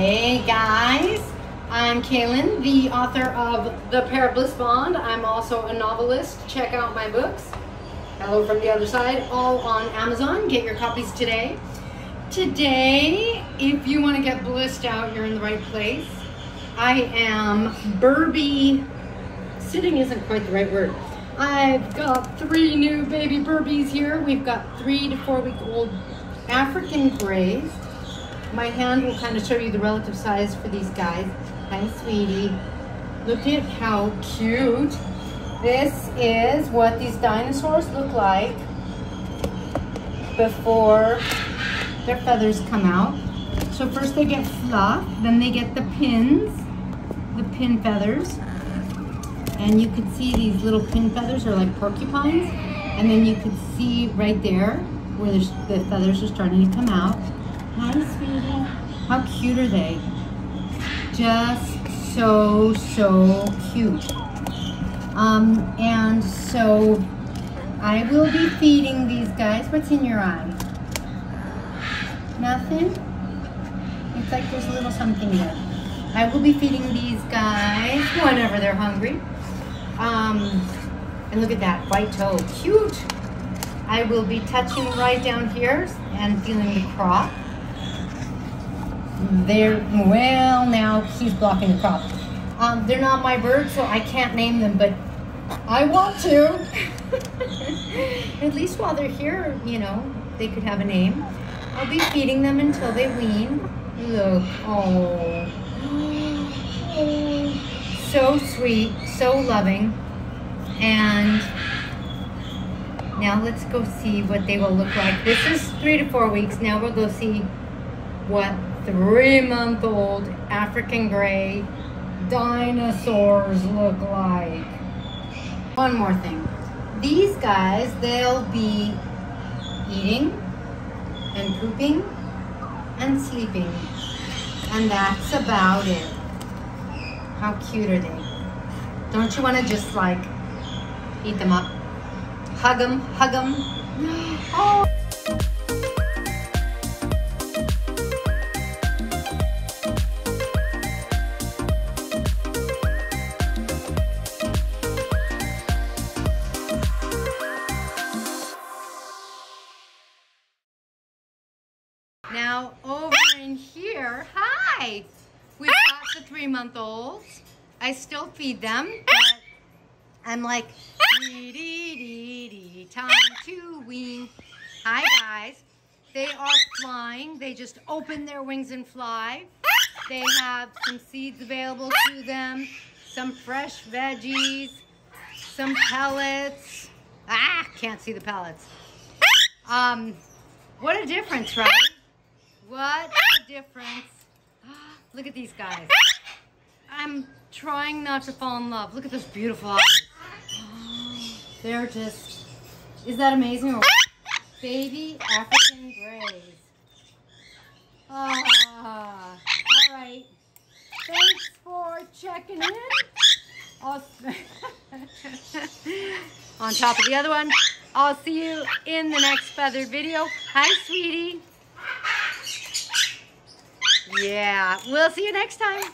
Hey guys, I'm Kaylin, the author of The Parrot Bliss Bond. I'm also a novelist. Check out my books, Hello from the Other Side, all on Amazon. Get your copies today. Today, if you want to get blissed out, you're in the right place. I am sitting isn't quite the right word. I've got 3 new baby Burbies here. We've got 3 to 4 week old African Greys. My hand will kind of show you the relative size for these guys. Hi, sweetie. Look at how cute. This is what these dinosaurs look like before their feathers come out. So first they get fluff, then they get the pin feathers. And you can see these little pin feathers are like porcupines. And then you can see right there where the feathers are starting to come out. Hi, sweetie. How cute are they? Just so cute. And so I will be feeding these guys. What's in your eye? Nothing? It's like there's a little something there. I will be feeding these guys whenever they're hungry. And look at that white toe. Cute. I will be touching right down here and feeling the crop. Well, now he's blocking the crop. They're not my birds, so I can't name them, but I want to. At least while they're here, you know, they could have a name. I'll be feeding them until they wean. Look, oh, so sweet, so loving. And now let's go see what they will look like. This is 3 to 4 weeks. Now we'll go see what 3-month-old African Grey dinosaurs look like. One more thing. These guys, they'll be eating and pooping and sleeping. And that's about it. How cute are they? Don't you want to just like eat them up? Hug them, hug them. Oh. Now over in here, hi! We've got the 3-month-olds. I still feed them, but I'm like, time to wean. Hi guys. They are flying. They just open their wings and fly. They have some seeds available to them, some fresh veggies, some pellets. Can't see the pellets. What a difference, right? What a difference. Look at these guys. I'm trying not to fall in love. Look at those beautiful eyes. They're just, is that amazing? Or baby African Greys. All right. Thanks for checking in. On top of the other one. I'll see you in the next feathered video. Hi, sweetie. Yeah, we'll see you next time.